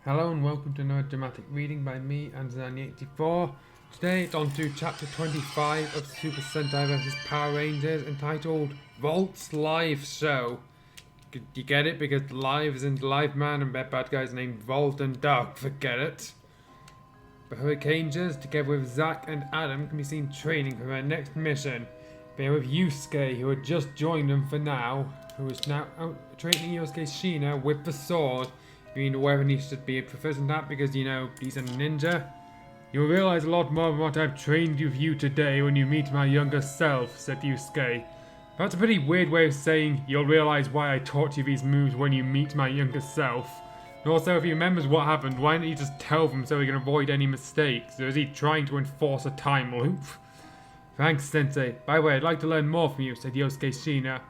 Hello and welcome to another dramatic reading by me, Anzani84. Today it's on to chapter 25 of Super Sentai vs Power Rangers, entitled Volt's Live Show. You get it? Because Live is in Live Man and their bad guys named Volt and Dark, forget it. The Hurricanegers, together with Zack and Adam, can be seen training for their next mission. They're with Yusuke, who had just joined them for now, who is now out training Yusuke Shina with the sword. You know, whether he should be proficient at because, you know, he's a ninja. You'll realize a lot more of what I've trained with you today when you meet my younger self, said Yusuke. That's a pretty weird way of saying you'll realize why I taught you these moves when you meet my younger self. And also, if he remembers what happened, why don't you just tell them so he can avoid any mistakes? Or is he trying to enforce a time loop? Thanks, Sensei. By the way, I'd like to learn more from you, said Yosuke Shina.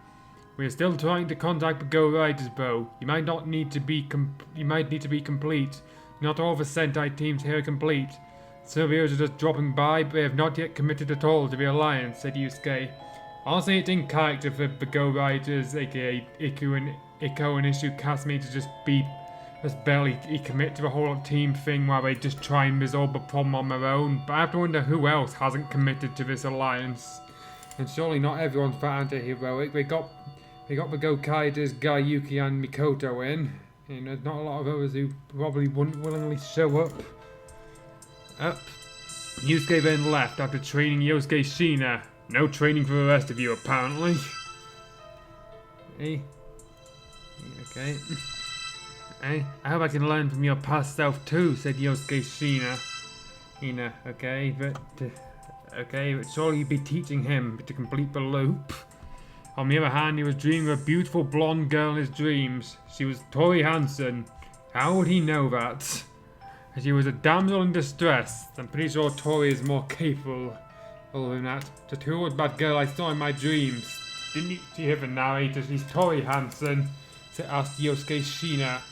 We are still trying to contact the Go Riders, bro. You might need to be complete. Not all the Sentai teams here are complete. Some of yours are just dropping by, but they have not yet committed at all to the Alliance, said Yusuke. Honestly, it's in character for the Go Riders, aka Iko and Ishu Kasumi, to just barely commit to the whole team thing while they just try and resolve the problem on their own. But I have to wonder who else hasn't committed to this alliance. And surely not everyone's that anti-heroic. They got the Go-Kaiders, Gayuki and Mikoto in. And there's not a lot of others who probably wouldn't willingly show up. Yusuke then left after training Yosuke Shina. No training for the rest of you, apparently. Hey. Okay. Hey, I hope I can learn from your past self too, said Yosuke Shina. Okay, but surely you'd be teaching him to complete the loop. On the other hand, he was dreaming of a beautiful blonde girl in his dreams. She was Tori Hansen. How would he know that? She was a damsel in distress. I'm pretty sure Tori is more capable than that. Just who was that girl I saw in my dreams? Didn't you hear the narrator? She's Tori Hansen, asked Yosuke Shina.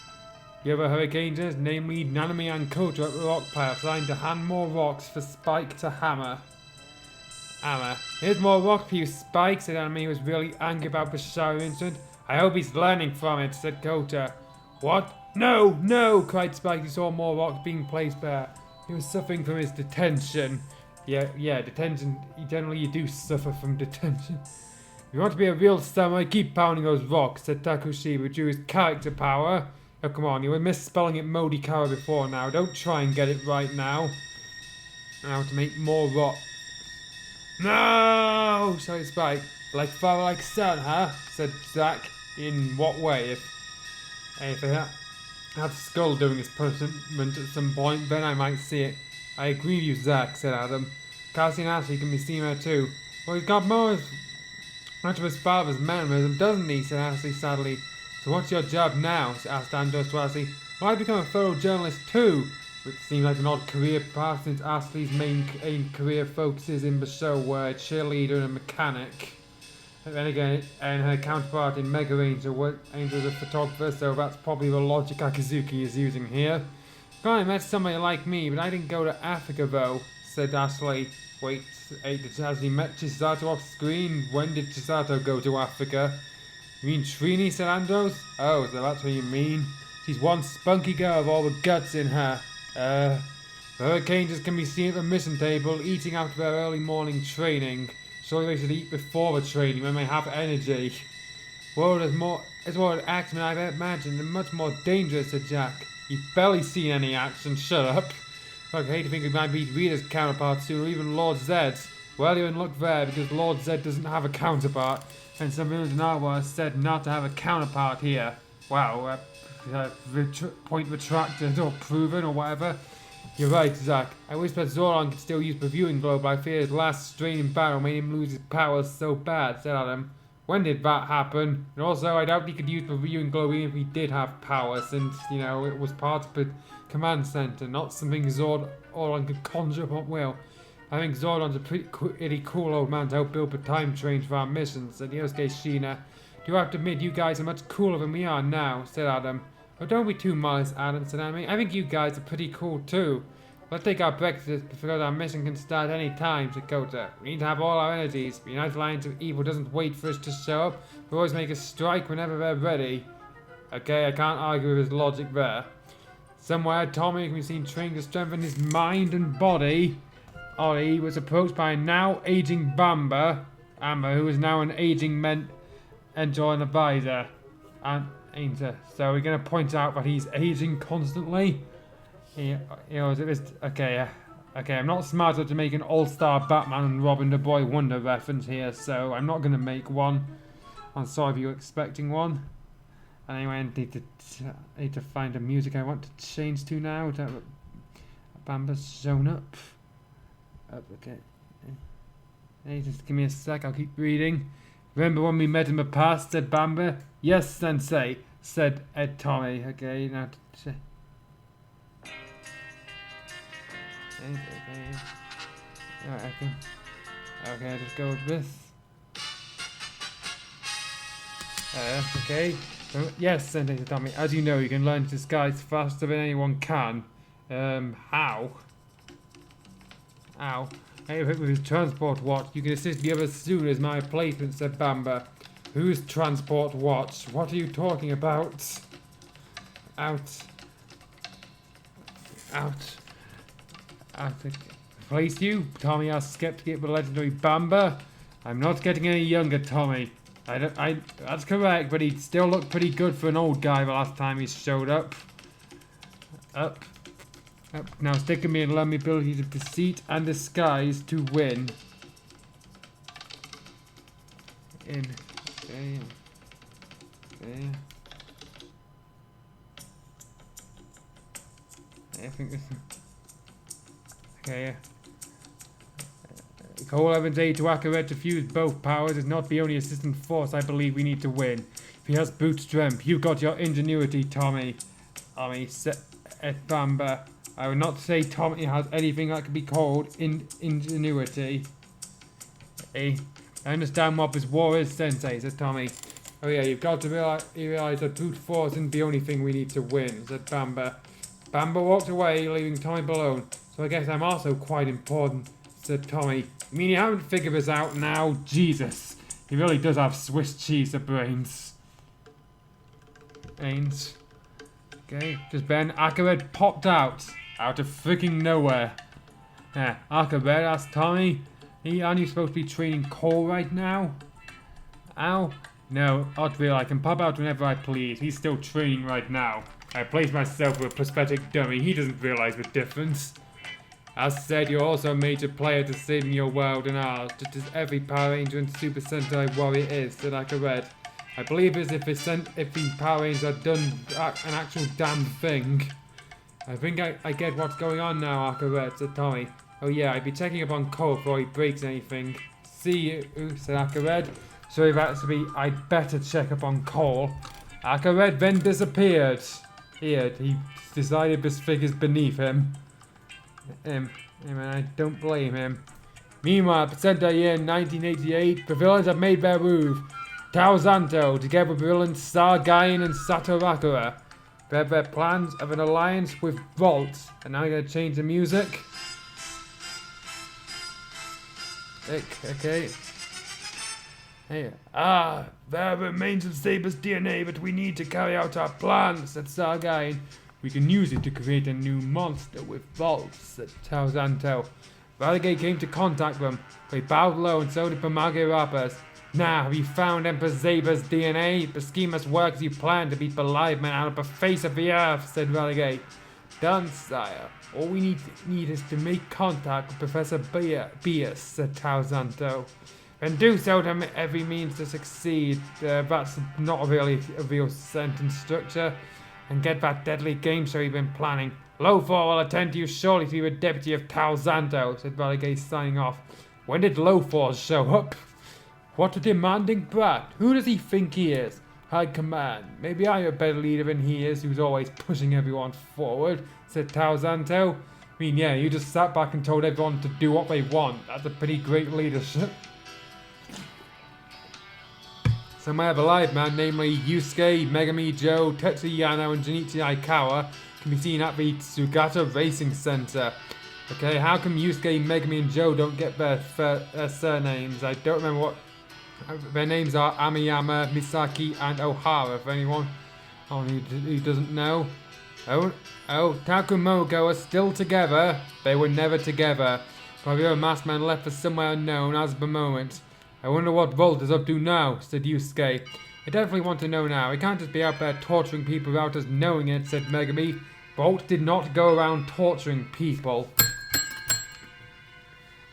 The other Hurricanegers, namely Nanami and Koto at the rock pile, trying to hand more rocks for Spike to hammer. Here's more rock for you, Spike, said Nanami, who was really angry about the shower incident. I hope he's learning from it, said Koto. What? No, cried Spike. He saw more rocks being placed there. He was suffering from his detention. Yeah, detention. Generally, you do suffer from detention. If you want to be a real samurai, keep pounding those rocks, said Takushi, who drew his character power. Oh, come on, you were misspelling it Modikara before now. Don't try and get it right now. Now to make more rock. No, shouted Spike. Like father, like son, huh? Said Zack. In what way? If he had Skull doing his punishment at some point, then I might see it. I agree with you, Zack, said Adam. Cassie and Ashley can be seen there too. Well, he's got much of his father's mannerism, doesn't he? Said Ashley sadly. So what's your job now? Asked Andros to Ashley. Well, I've become a photojournalist too. Which seems like an odd career path since Ashley's main career focuses in the show where a cheerleader and a mechanic. And then again, and her counterpart in Mega Ranger aims as a photographer, so that's probably the logic Akazuki is using here. I met somebody like me, but I didn't go to Africa though, said Ashley. Wait, has he met Chisato off screen? When did Chisato go to Africa? You mean Trini, said Andros? Oh, so that's what you mean? She's one spunky girl with all the guts in her. The Hurricanegers can be seen at the mission table, eating after their early morning training. Surely they should eat before the training when they have energy. Well, it's more action than I've ever imagined, and much more dangerous, said Jack. You've barely seen any action, shut up. I hate to think we might beat Rita's counterpart soon, or even Lord Zed's. Well, you're in luck there, because Lord Zed doesn't have a counterpart, and some villains in our world said not to have a counterpart here. Wow, point retracted or proven or whatever. You're right, Zack. I wish that Zoran could still use the viewing globe, but I fear his last strain in battle made him lose his powers so bad, said Adam. When did that happen? And also, I doubt he could use the viewing globe even if he did have power, since, you know, it was part of the command center, not something Zoran could conjure up at will. I think Zordon's a pretty cool old man to help build the time train for our missions, said Yosuke Shina. Do you have to admit you guys are much cooler than we are now, said Adam. Oh, don't be too modest, Adam, said Amy. I think you guys are pretty cool too. Let's take our breakfast because our mission can start any time, said Kota. We need to have all our energies. The United Alliance of Evil doesn't wait for us to show up. We always make a strike whenever they're ready. Okay, I can't argue with his logic there. Somewhere, Tommy can be seen training to strengthen his mind and body. Ollie was approached by a now aging Amber, who is now an aging enjoying advisor. And so we're going to point out that he's aging constantly. Okay, I'm not smart enough to make an all-star Batman and Robin the Boy Wonder reference here, so I'm not going to make one. I'm sorry if you were expecting one. Anyway, I need to find the music I want to change to now. Bamba's shown up. Okay. Hey, just give me a sec, I'll keep reading. Remember when we met in the past, said Bamba? Yes, Sensei, said Ed Tommy. Okay, now... Okay, I'll just go with this. Okay. So, yes, Sensei said Tommy. As you know, you can learn to disguise faster than anyone can. How? Ow. With his transport watch, you can assist the other students as my replacement, said Bamba. Whose transport watch? What are you talking about? Replace you? Tommy asked skeptically at the legendary Bamba. I'm not getting any younger, Tommy. That's correct, but he still looked pretty good for an old guy the last time he showed up. Up. Now stick with me and learn the ability to deceit and disguise to win. Okay. I think this... Okay, Call Evans' aid to Akaret to fuse both powers is not the only assistant force I believe we need to win. If he has brute strength, you've got your ingenuity, Tommy. Said Bamba. I would not say Tommy has anything that could be called ingenuity. I understand what this war is, Sensei, said Tommy. Oh yeah, you've got to realize that brute force isn't the only thing we need to win, said Bamba. Bamba walked away, leaving Tommy alone. So I guess I'm also quite important, said Tommy. You mean you haven't figured this out now? Jesus. He really does have Swiss cheese of brains. Okay, just then Akared popped out of freaking nowhere. Yeah, Akared asked Tommy, aren't you supposed to be training Cole right now? Ow. No, Oddville, I can pop out whenever I please. He's still training right now. I replaced myself with a prosthetic dummy. He doesn't realize the difference. As said, you're also a major player to saving your world and ours, just as every Power Ranger and Super Sentai warrior is, said Akared. I believe as if the Power Rangers had done an actual damn thing. I think I get what's going on now, Akared, said Tommy. Oh yeah, I'd be checking up on Cole before he breaks anything. See you, said Akared. So if that's to be, I'd better check up on Cole. Akared then disappeared. He decided this figure's beneath him. And I don't blame him. Meanwhile, Sentai year 1988, the villains have made their move. Tao Zanto, together with villains Sargain and Satorakura. They have their plans of an alliance with Volt. And now I'm going to change the music. Okay. Hey, there remains of Saber's DNA, but we need to carry out our plan, said Sargain. We can use it to create a new monster with Volt, said Tao Zanto. Renegade came to contact them. They bowed low and so did Pamage Rappers. Now, have you found Emperor Saber's DNA? The scheme must work as you planned to beat the live man out of the face of the earth, said Renegade. Done, sire. All we need is to make contact with Professor Bias, said Tao Zanto. And do so to every means to succeed. That's not really a real sentence structure. And get that deadly game show you've been planning. Lothar will attend to you shortly to be the deputy of Tao Zanto, said Renegade, signing off. When did Lothar show up? What a demanding brat. Who does he think he is? High command. Maybe I'm a better leader than he is, who's always pushing everyone forward, said Tao Zanto. I mean, yeah, you just sat back and told everyone to do what they want. That's a pretty great leadership. Some other live man, namely Yusuke, Megami Joe, Tetsu Yano, and Junichi Aikawa, can be seen at the Tsugata Racing Center. Okay, how come Yusuke, Megami, and Joe don't get their surnames? I don't remember what... Their names are Amiyama, Misaki, and Ohara, for anyone who doesn't know. Takumoko are still together. They were never together. Probably a masked man left for somewhere unknown as of the moment. I wonder what Volt is up to now, said Yusuke. I definitely want to know now. He can't just be out there torturing people without us knowing it, said Megami. Volt did not go around torturing people.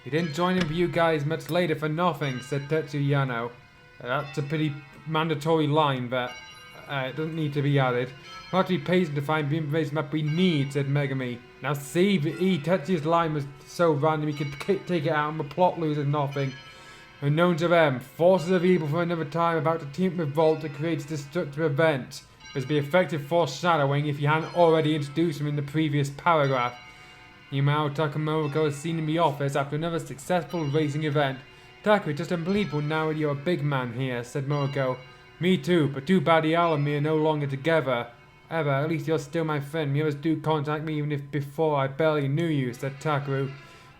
He didn't join in with you guys much later for nothing, said Tetsuyano. That's a pretty mandatory line that it doesn't need to be added. We'll have to be patient to find the information that we need, said Megami. Now see, Tetsuya's line was so random he could take it out and the plot loses nothing. Unknown to them, forces of evil for another time about to team with Volt to create a destructive event. There's be effective foreshadowing if you hadn't already introduced him in the previous paragraph. Meanwhile, Takumoko is seen in the office after another successful racing event. Taku, just unbelievable now that you're a big man here, said Moriko. Me too, but too bad Ial and me are no longer together. Ever, at least you're still my friend. The others do contact me even if before I barely knew you, said Taku.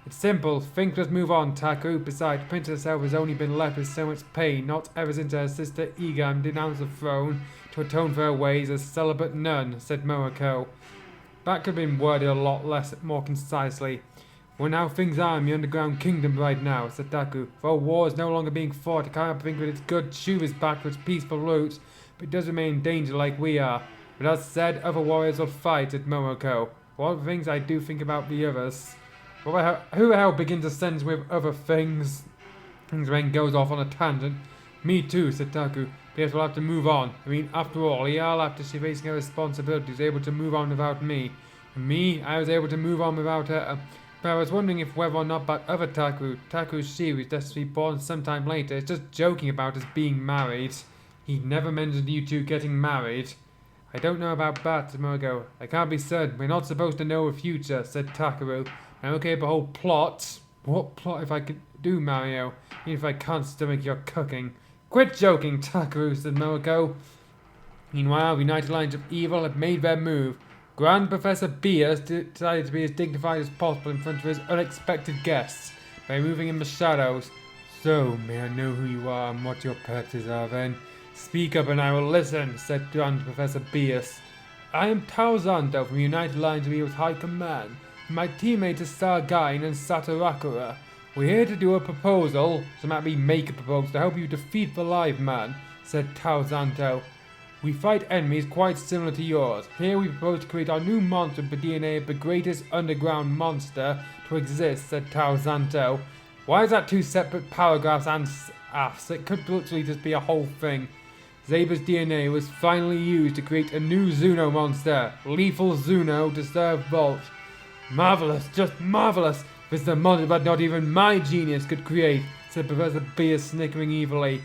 It's simple. Think just move on, Taku. Besides, Princess herself has only been left with so much pain, not ever since her sister Igam denounced the throne to atone for her ways as celibate nun, said Moriko. That could have been worded a lot more concisely. Well, now things are in the underground kingdom right now, said Taku. Though war is no longer being fought, it can't think with its good shooters back to its peaceful roots, but it does remain in danger like we are. But as said, other warriors will fight, said Momoko. One of the things I do think about the others. Who the hell begins a sentence with other things? Things then goes off on a tangent. Me too, said Taku. Yes, we'll have to move on. I mean, after all, Ial, after she facing her responsibilities, was able to move on without me. And me, I was able to move on without her. But I was wondering if whether or not that other Taku Shiri, destined to be born sometime later, is just joking about us being married. He never mentioned you two getting married. I don't know about that, Mogo. I can't be certain. We're not supposed to know the future, said Takaru. I'm okay with the whole plot. What plot if I could do, Mario? Even if I can't stomach your cooking. Quit joking, Takaru, said Mogo. Meanwhile, the United Lines of Evil had made their move. Grand Professor Beers decided to be as dignified as possible in front of his unexpected guests by moving in the shadows. So, may I know who you are and what your purposes are then? Speak up and I will listen, said Grand Professor Beers. I am Tao Zanto from United Lines of Evil's High Command. My teammates are Sargain and Satorakura. We're here to do a proposal, so might we make a proposal to help you defeat the Live Man, said Tao Zanto. We fight enemies quite similar to yours. Here we propose to create our new monster with the DNA of the greatest underground monster to exist, said Tao Zanto. Why is that two separate paragraphs and afs? It could literally just be a whole thing. Zaber's DNA was finally used to create a new Zuno monster, Lethal Zuno, to serve Volt. Marvelous, just marvelous. This is a monster that not even my genius could create, said Professor Beers, snickering evilly.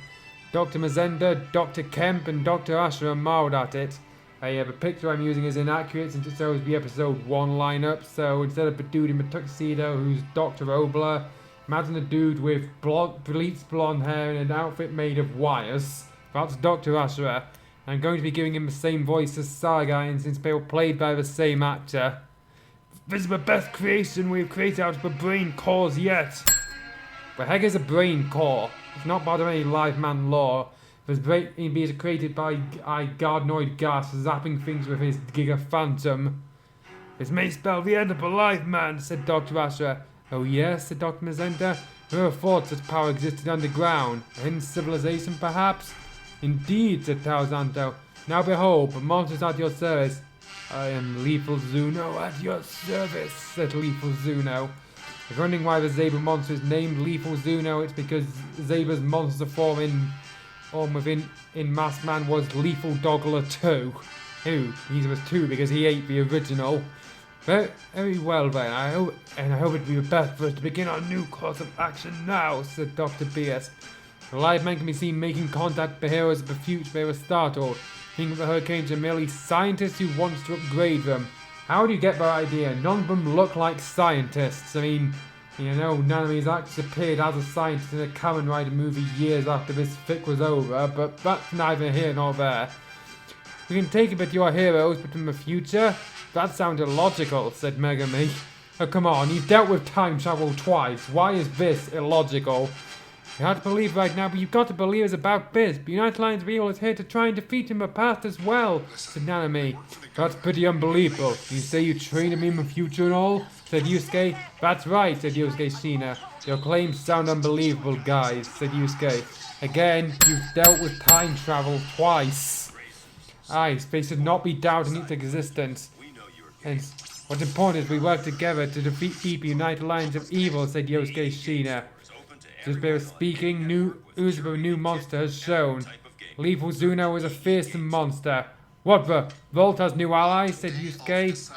Dr. Mazenda, Dr. Kemp, and Dr. Asher marveled at it. The picture I'm using is inaccurate since it shows the episode 1 lineup, so instead of the dude in the tuxedo who's Dr. Obler, imagine a dude with bleached blonde hair and an outfit made of wires. That's Dr. Asher. I'm going to be giving him the same voice as Sargain since they were played by the same actor. This is the best creation we've created out of the brain cores yet. The heck is a brain core? It's not part of any Live Man lore. This brain is created by Gardnoid Gas zapping things with his Giga Phantom. This may spell the end of the Live Man, said Dr. Asher. Oh yes, said Dr. Mazenta. Whoever thought such power existed underground? A hidden civilization, perhaps? Indeed, said Tao Zanto. Now behold, the monsters at your service. I am Lethal Zuno at your service, said Lethal Zuno. If you're wondering why the Zaber monster is named Lethal Zuno, it's because Zaber's monster form in Masked Man was Lethal Doggler 2. He was 2 because he ate the original. Very well then, I hope it'd be the best for us to begin our new course of action now, said Dr. B.S. The Live Men can be seen making contact with the heroes of the future. They were startled, thinking the Hurricanes are merely scientists who want to upgrade them. How do you get that idea? None of them look like scientists. I mean, Naname's actually appeared as a scientist in a Kamen Rider movie years after this fic was over, but that's neither here nor there. We can take it with your heroes, but in the future? That sounds illogical, said Megami. Oh, come on, you've dealt with time travel twice. Why is this illogical? You're hard to believe right now, but you've got to believe it's about biz. The United Alliance of Evil is here to try and defeat him, but past as well, said Nanami. That's pretty unbelievable. You say you trained him in the future and all? Said Yusuke. That's right, said Yusuke Shina. Your claims sound unbelievable, guys, said Yusuke. Again, you've dealt with time travel twice. Aye, space should not be doubted in its existence. And what's important is we work together to defeat the United Alliance of Evil, said Yosuke Shina. Just by speaking, news of a new monster has shown. Lethal Zuno is a fearsome monster. What the? Volta's new ally, said Yusuke.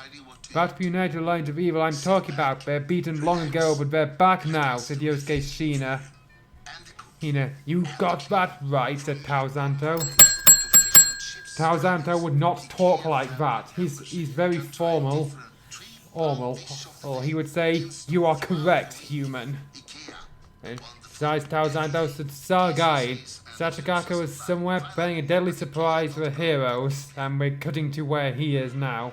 That's the United Alliance of Evil I'm talking about. They're beaten long ago, but they're back now, said Yosuke Shina. Hina, you got that right, said Taozanto. Taozanto would not talk like that. He's very formal. Or he would say, you are correct, human. And besides Taozanto said Sargai. Sachigaka was somewhere preparing a deadly surprise for the heroes, and we're cutting to where he is now.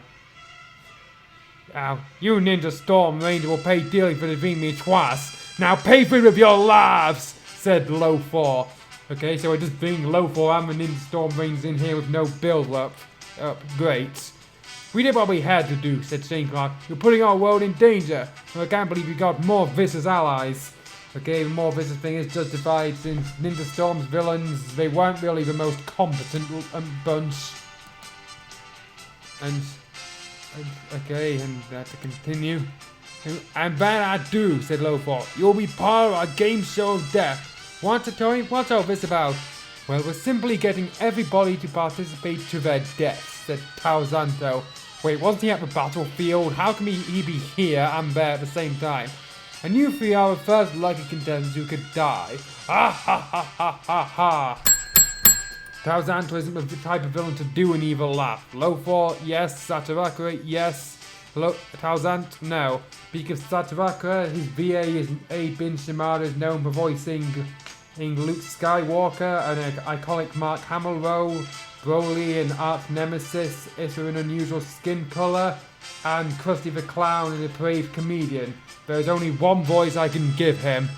Now, you Ninja Storm Ranger will pay dearly for defeating me twice. Now pay for it with your lives, said Low 4. Okay, so we're just bringing Low 4 and the Ninja Storm Rangers in here with no build-up. Great. We did what we had to do, said Shane Clark. You're putting our world in danger. And I can't believe you got more vicious allies. Okay, the more vicious thing is justified since Ninja Storm's villains, they weren't really the most competent bunch. And okay, and to continue. And that I do, said Lowfort. You'll be part of our game show of death. What, Satori? What's all this about? Well, we're simply getting everybody to participate to their deaths, said Taozanto. Wait, wasn't he at the battlefield? How can he be here and there at the same time? And you three are the first lucky contestants who could die. Ha ha ha ha ha ha. Taozanto isn't the type of villain to do an evil laugh. Low-4, yes. Satorakura, yes. Taozant, no. Because Satorakura, his VA is Bin Shimada, is known for voicing Luke Skywalker, an iconic Mark Hamill role, Broly and arch nemesis, is with an unusual skin colour, and Krusty the Clown is a brave comedian. There is only one voice I can give him.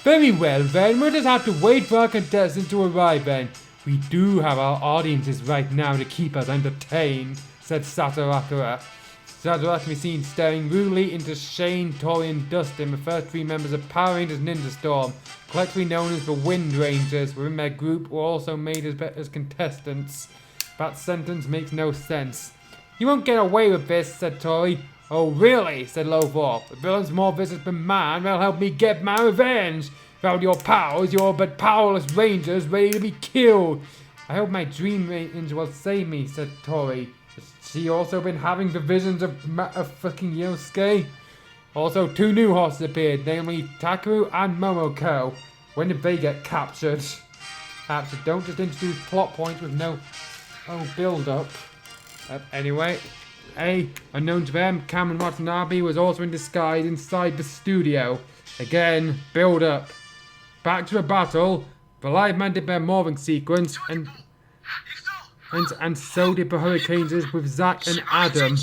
Very well then, we'll just have to wait for our contestants to arrive then. We do have our audiences right now to keep us entertained, said Satorakura. Satorakura can be seen staring rudely into Shane, Tori and Dustin, the first three members of Power Rangers Ninja Storm, collectively known as the Wind Rangers. Within their group were also made as contestants. That sentence makes no sense. You won't get away with this, said Tori. Oh really, said Lothar. The villain's more vicious than mine, they'll help me get my revenge. Without your powers, you're but powerless rangers ready to be killed. I hope my dream ranger will save me, said Tori. Has she also been having the visions of fucking Yosuke? Also, two new horses appeared, namely Takeru and Momoko. When did they get captured? Don't just introduce plot points with no build-up. Anyway, unknown to them, Cameron Watanabe was also in disguise inside the studio. Again, build up. Back to the battle. The live man did their morphing sequence, and so did the Hurricanes with Zack and Adam.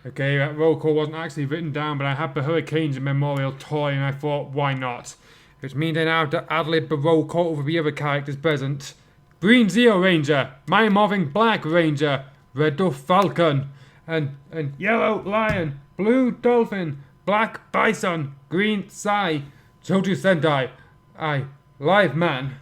Okay, that roll call wasn't actually written down, but I have the Hurricanes Memorial toy, and I thought, why not? Which means I now have to ad-lib the roll call over the other characters present. Green Zero Ranger, Mind Morphing Black Ranger, Red Dwarf Falcon, and Yellow Lion, Blue Dolphin, Black Bison, Green Sai, Choju Sentai, Live Man.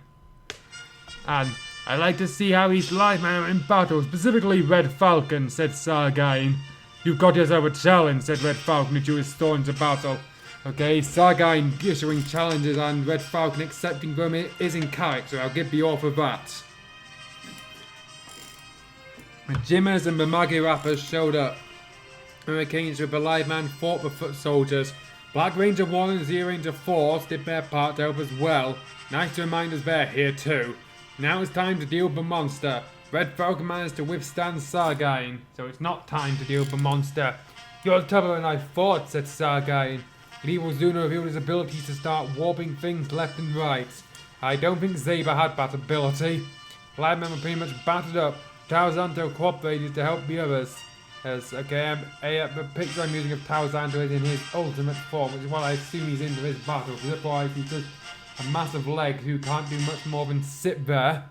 And I like to see how each Live Man are in battle, specifically Red Falcon, said Sargain. You've got yourself a challenge, said Red Falcon, who drew his sword into battle. Okay, Sargain issuing challenges and Red Falcon accepting them is in character. I'll give the all for that. The Jimmers and the Maggie Rappers showed up. Hurricanes with the Live Man fought the foot soldiers. Black Ranger 1 and Zero Ranger 4 did their part to help as well. Nice to remind us they're here too. Now it's time to deal with the monster. Red Falcon managed to withstand Sargain, so it's not time to deal with the monster. You're tougher than I thought, said Sargain. Evil Zuna revealed his ability to start warping things left and right. I don't think Zeba had that ability. Live Men were pretty much battered up. Tarzanto cooperated to help the others. The picture I'm using of Tarzanto is in his ultimate form, which is what I assume he's in for this battle, because otherwise he's just a massive leg who can't do much more than sit there.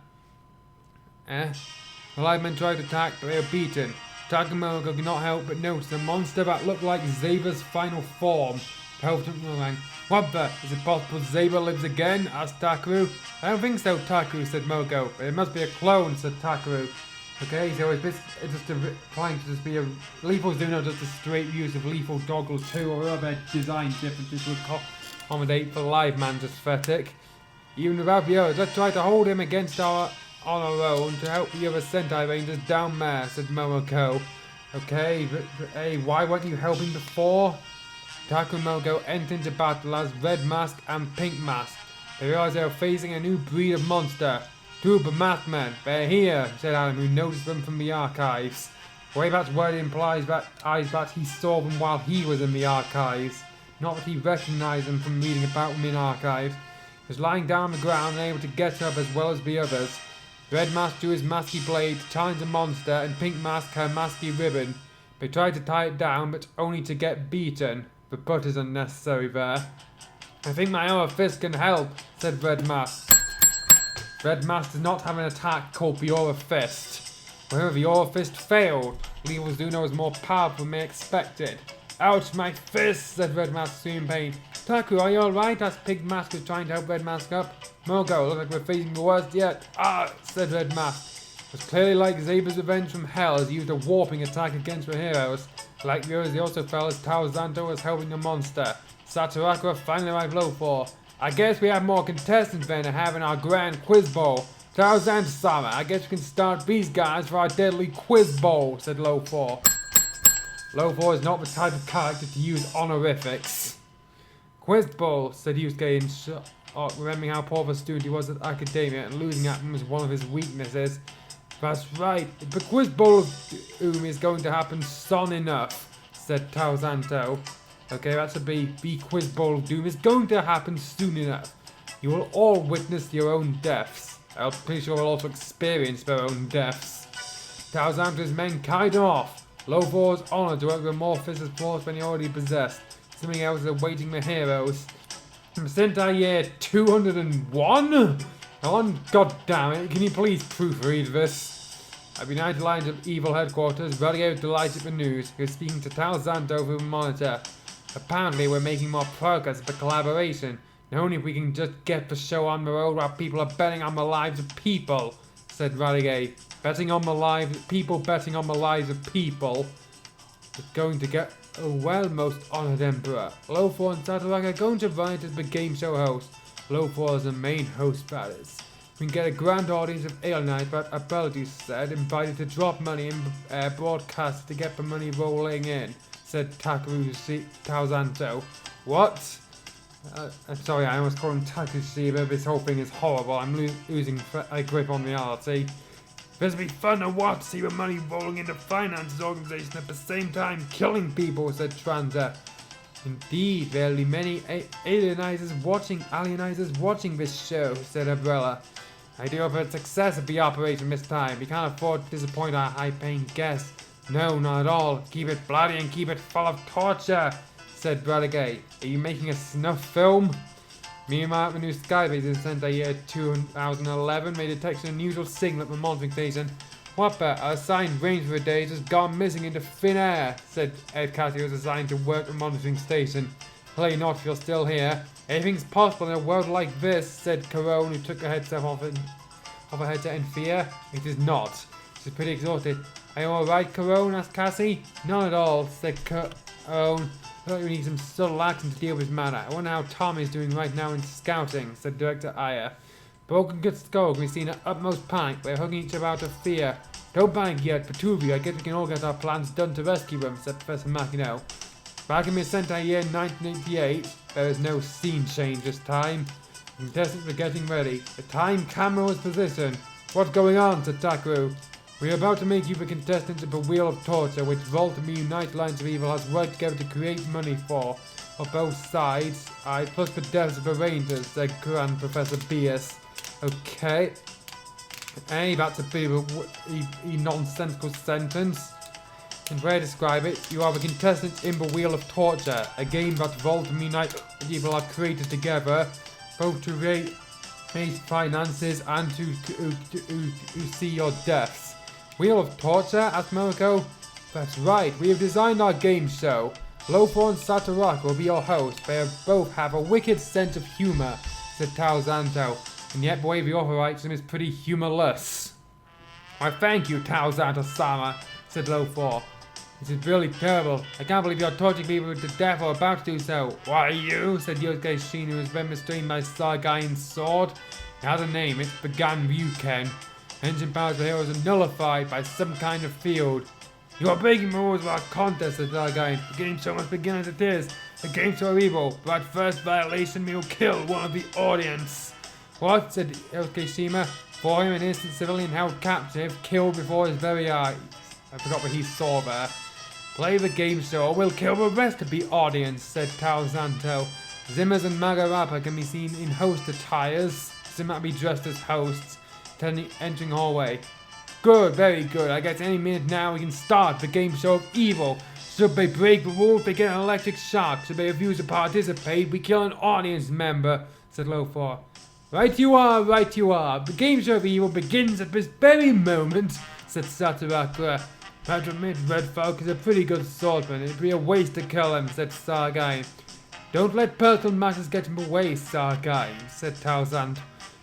The Live Men tried to attack, but they were beaten. Takamoko could not help but notice a monster that looked like Zeba's final form. What the? Is it possible Zeba lives again? Asked Takaru. I don't think so, Takaru, said Mogo. But it must be a clone, said Takaru. Okay, so it's just trying to just be a lethal Zuno, just a straight use of lethal Doggle 2 or other design differences to accommodate for Live Man's aesthetic. Even without the others, let's try to hold him against on our own to help the other Sentai Rangers down there, said Momoko. Okay, but hey, why weren't you helping before? Takumogo entered into battle as Red Mask and Pink Mask. They realized they were facing a new breed of monster. Two of the masked men. They're here, said Adam, who noticed them from the archives. Way that's word implies that he saw them while he was in the archives. Not that he recognized them from reading about them in archives. He was lying down on the ground and able to get up as well as the others. Red Mask drew his masky blade to challenge the monster, and Pink Mask her masky ribbon. They tried to tie it down, but only to get beaten. The put is unnecessary there. I think my armor fist can help, said Red Mask. Red Mask does not have an attack called the Aura Fist. However, the Aura Fist failed. Evil Zuno was more powerful than they expected. Ouch, my fist, said Red Mask, in pain. Taku, are you alright? Asked Pink Mask, who's trying to help Red Mask up. Mogo, looks like we're facing the worst yet. Said Red Mask. It was clearly like Zeba's revenge from hell as he used a warping attack against the heroes. Like the others, he also fell as Tarzanto was helping the monster. Satorakura finally arrived low for. I guess we have more contestants than to have in our grand quiz bowl. Tarzanto-sama, I guess we can start these guys for our deadly quiz bowl, said Low 4. Low 4 is not the type of character to use honorifics. Quiz bowl, said Yusuke in shock, remembering how poor of a student he was at academia and losing at them was one of his weaknesses. That's right, the quiz bowl of doom is going to happen soon enough, said Tarzanto. Okay, that should be the quiz bowl of doom is going to happen soon enough. You will all witness your own deaths. I'm pretty sure we'll also experience their own deaths. Tarzanto's men carried him off. Low 4's honor to work with more physical force than he already possessed. Something else is awaiting the heroes. From Sentai year 201? God damn it, can you please proofread this? At the United Lines of Evil headquarters, Radigo was delighted with the news. He was speaking to Tarzanto through the monitor. Apparently, we're making more progress with the collaboration. Not only if we can just get the show on the road while people are betting on the lives of people, said Radigo. Betting on the lives of people. Is going to get a well, most honored emperor. Low 4 and Satoraka are going to run it as the game show host. Low 4 is the main host, that is. We can get a grand audience of alienites, but abilities said, invited to drop money in broadcast to get the money rolling in, said Tarzanto. What? Sorry, I almost called him Takushi, this whole thing is horrible. I'm losing a grip on reality. This will be fun to watch, see the money rolling into finances organization at the same time killing people, said Tranza. Indeed, there'll be many alienizers watching this show, said Umbrella. I do hope for the success of the operation this time. We can't afford to disappoint our high-paying guests. No, not at all. Keep it bloody and keep it full of torture, said Bradagay. Are you making a snuff film? Meanwhile, the new Skybase in Sentai year 2011 made detection unusual signal at the monitoring station. Whopper, our assigned range for a day, has gone missing into thin air, said Ed Cassie, who was assigned to work the monitoring station. Play not if you're still here. Anything's possible in a world like this, said Carone, who took her headset off her headset in fear. It is not. She's pretty exhausted. Are you alright, Carone? Asked Cassie. Not at all, said Carone. Thought we need some subtle action to deal with his matter. I wonder how Tommy is doing right now in scouting, said Director Aya. Broken good skull can be seen at utmost panic. We're hugging each other out of fear. Don't panic yet, Petuvia. I guess we can all get our plans done to rescue him, said Professor Makino. Back in the Sentai year 1988, there is no scene change this time. The contestants were getting ready. The time camera was positioned. What's going on, said Takaru. We are about to make you the contestants of the Wheel of Torture, which Volt and the United Lines of Evil has worked together to create money for both sides, plus the deaths of the Rangers, said Grand Professor Bias. Okay. Hey, that's a bit of a nonsensical sentence. And where to describe it, you are the contestants in the Wheel of Torture, a game that Volt and the United Evil have created together, both to raise finances and to see your deaths. Wheel of Torture? Asked Momoko. That's right, we have designed our game show. Lothor and Satoraka will be your hosts. They both have a wicked sense of humour, said Tao Zanto, and yet the way the author writes them is pretty humourless. Why thank you, Tao Zanto-sama, said Lothor. This is really terrible. I can't believe you're torturing people to death or about to do so. Why you? Said Yosuke Shin, who was then restrained by Sargain's sword. It has a name, it's Began Ryuken. Engine powers of the heroes are nullified by some kind of field. You are breaking the rules of our contest, said Sargain. The game show must begin as it is. The game show are evil, but at first violation we will kill one of the audience. What? Said Yosuke Shima. For him, an innocent civilian held captive, killed before his very eyes. I forgot what he saw there. Play the game show or we'll kill the rest of the audience, said Tao Zanto. Zimmers and Magarapa can be seen in host attires. Zimmer will be dressed as hosts, entering hallway. Good, very good. I guess any minute now we can start the game show of evil. Should they break the rules, they get an electric shock. Should they refuse to participate, we kill an audience member, said Lothor. Right you are, right you are. The game show of evil begins at this very moment, said Satoraka. I have to admit, Red Falcon is a pretty good swordsman. It'd be a waste to kill him, said Sargain. Don't let personal matters get in the way, Sargain, said Tarzan.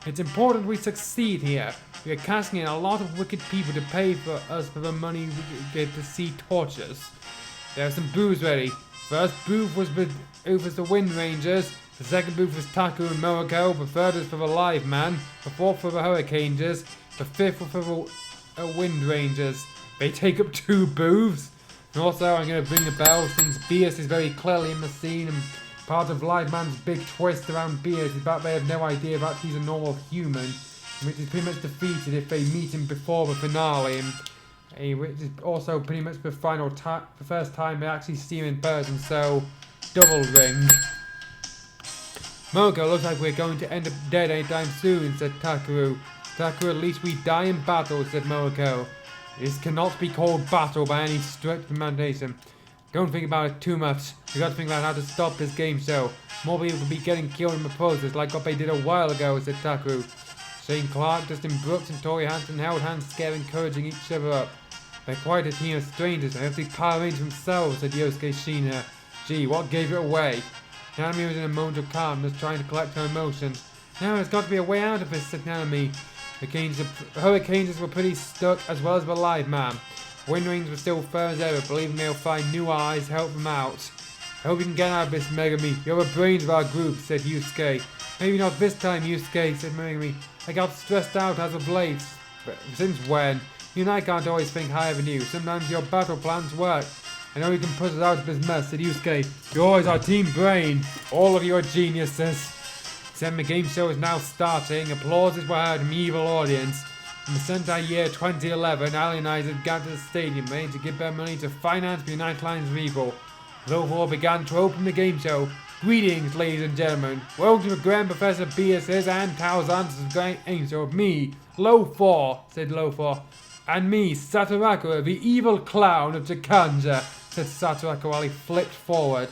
It's important we succeed here. We are casting in a lot of wicked people to pay for us for the money we get to see tortures. There are some booths ready. First booth was the Wind Rangers. The second booth was Taku and Moriko. The third was for the Live Man. The fourth for the Hurricaners. The fifth was for the Wind Rangers. They take up 2 booths. And also, I'm going to ring the bell since Beerus is very clearly in the scene. And part of Live Man's big twist around Beerus is that they have no idea that he's a normal human, which is pretty much defeated if they meet him before the finale. And which is also pretty much the first time they actually see him in person. So, double ring. Moriko, looks like we're going to end up dead anytime soon, said Takaru. Takaru, at least we die in battle, said Moriko. This cannot be called battle by any stretch of imagination. Don't think about it too much. We got to think about how to stop this game show. More people could be getting killed in the process, like what they did a while ago, said Takaru. Shane Clark, Justin Brooks, and Tori Hansen held hands together, encouraging each other up. They're quite a team of strangers, and have to power range themselves, said Yosuke Shina. Gee, what gave it away? Nanami was in a moment of calmness, trying to collect her emotions. Now there's got to be a way out of this, said Nanami. The Hurricanes were pretty stuck, as well as the Live Man. Wind Rings were still firm as ever, believing they'll find new eyes to help them out. I hope you can get out of this, Megami. You're the brains of our group, said Yusuke. Maybe not this time, Yusuke, said Megami. I got stressed out as of late. But since when? You and I can't always think higher than you. Sometimes your battle plans work. I know you can push us out of this mess, said Yusuke. You're always our team brain. All of you are geniuses. Then the game show is now starting. Applauses were heard from the evil audience. In the Sentai year 2011, alienizers gathered at the stadium ready to give their money to finance the United Lines of Evil. Lothor began to open the game show. Greetings, ladies and gentlemen. Welcome to the Grand Professor Beerus's and Taozan's great game show of me, Lothor, said Lothor. And me, Satoraka, the evil clown of Jakanja, said Satoraka while he flipped forward.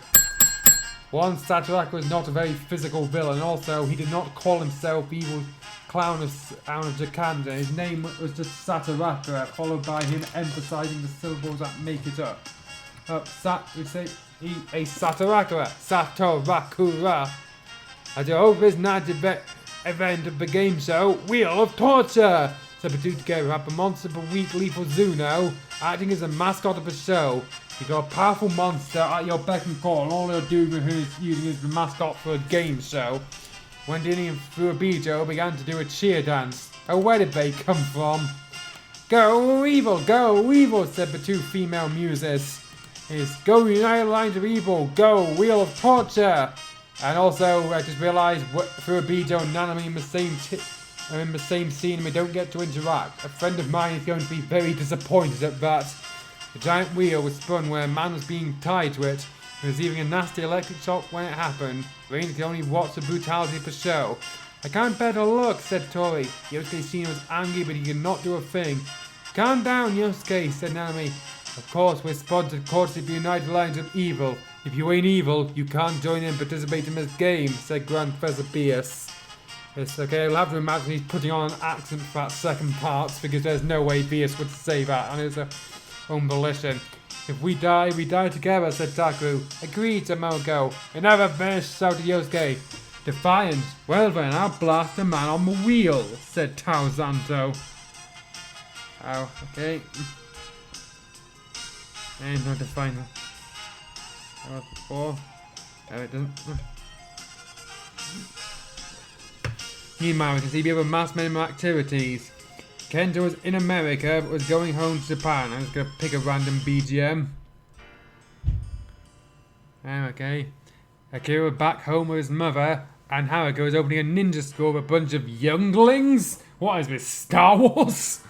One, Satoraka was not a very physical villain. Also, he did not call himself the evil clown of Jakanda. His name was just Satoraka, followed by him emphasizing the syllables that make it up. We say a Satorakura, Satorakura. As you hope this night's event of the game show, Wheel of Torture. So the two together have the monster of the week Lethal Zuno, acting as the mascot of the show. You got a powerful monster at your beck and call, and all he'll do is using his mascot for a game show. When Dinny and Fuabijo began to do a cheer dance. Oh, where did they come from? Go evil, said the two female muses. Is go United Lines of Evil, go Wheel of Torture. And also, I just realised Fuabijo and Nanami are in the same scene and we don't get to interact. A friend of mine is going to be very disappointed at that. The giant wheel was spun where a man was being tied to it, receiving a nasty electric shock when it happened. Rain could only watch the brutality of the show. I can't bear to look, said Tori. Yosuke Senior was angry, but he could not do a thing. Calm down, Yosuke, said Nanami. Of course, we're sponsored courtesy of the United Lines of Evil. If you ain't evil, you can't join in and participate in this game, said Grand Professor Bias. It's okay, I'll have to imagine he's putting on an accent for that second part, because there's no way Bias would say that, and it's a own volition. If we die together, said Taku. Agreed, said Mogo. Another finished, shouted Yosuke. Defiance. Well then, I'll blast the man on the wheel, said Tao Zanto. Oh, okay. And no define that. That was before. No, it doesn't. Meanwhile, we can see the other mass minimum activities. Kento was in America, but was going home to Japan. I'm just going to pick a random BGM. Okay. Akira back home with his mother, and Haruka is opening a ninja school with a bunch of younglings? What is this, Star Wars?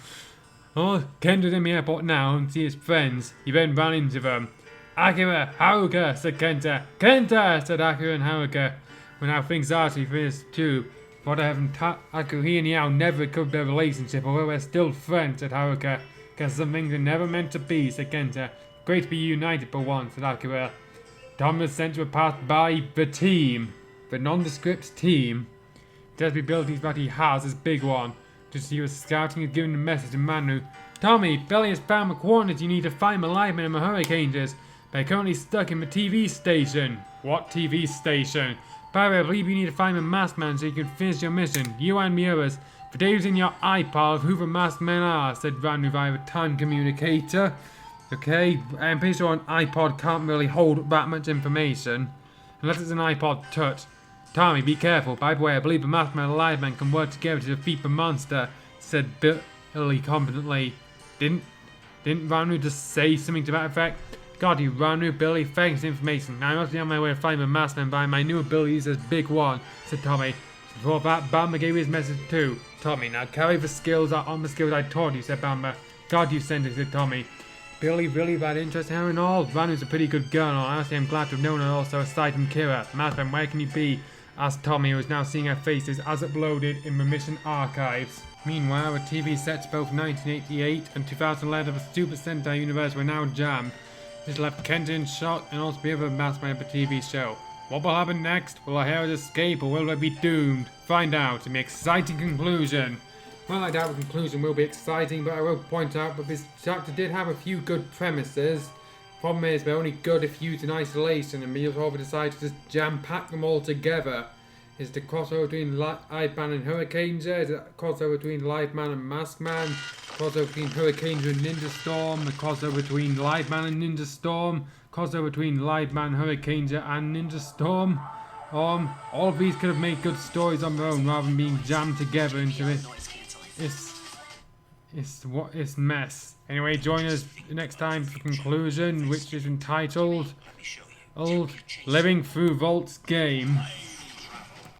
Oh, Kento's in the airport now and see his friends. He then ran into them. Akira, Haruka, said Kenta. Kenta, said Akira and Haruka. Well, now things are to be finished too. But I haven't he and Yao never recovered their relationship, although we're still friends, said Haruka. Cause some things are never meant to be, said Kenta. Great to be united for once, said Akira. Tom was sent to a path by the team. The nondescript team. The abilities that he has is big one. Just as he was scouting and giving a message to Manu. Tommy, Belly has found the coordinates you need to find the linemen and the hurricanes. They're currently stuck in the TV station. What TV station? By the way, I believe you need to find the masked man so you can finish your mission. You and the others. For days in your iPod of who the masked men are, said Ranu via the time communicator. Okay, I'm pretty sure an iPod can't really hold that much information. Unless it's an iPod Touch. Tommy, be careful. By the way, I believe the masked man and live men can work together to defeat the monster, said Billy confidently. Didn't Ranu just say something to that effect? God, you Ranu, Billy, thanks for the information. I must be on my way to find the masked man by my new abilities as Big One, said Tommy. Before that, Bamba gave his message too. Tommy, now carry the skills on the skills I taught you, said Bamba. God, you sent it, said Tommy. Billy really that interest in her and all? Ranu's a pretty good girl, and honestly I'm glad to have known her also aside from Kira. Masked, where can you be? Asked Tommy, who was now seeing her faces as uploaded in the mission archives. Meanwhile, the TV sets both 1988 and 2011 of the Super Sentai universe were now jammed. This left Kenta in shock and also the other masked man of the TV show. What will happen next? Will our heroes escape or will they be doomed? Find out in the exciting conclusion. Well, I doubt the conclusion will be exciting, but I will point out that this chapter did have a few good premises. Problem is, they're only good if used in isolation, and Miyazawa decided to just jam-pack them all together. Is the crossover between Liveman and Hurricaneja? Is it a crossover between Liveman and Masked Man? Crossover between Hurricaneja and Ninja Storm? The crossover between Liveman and Ninja Storm? Crossover between Liveman, Hurricaneja and Ninja Storm? All of these could have made good stories on their own rather than being jammed together into this mess. Anyway, join us next time for conclusion, which is entitled Living Through Volt's Game.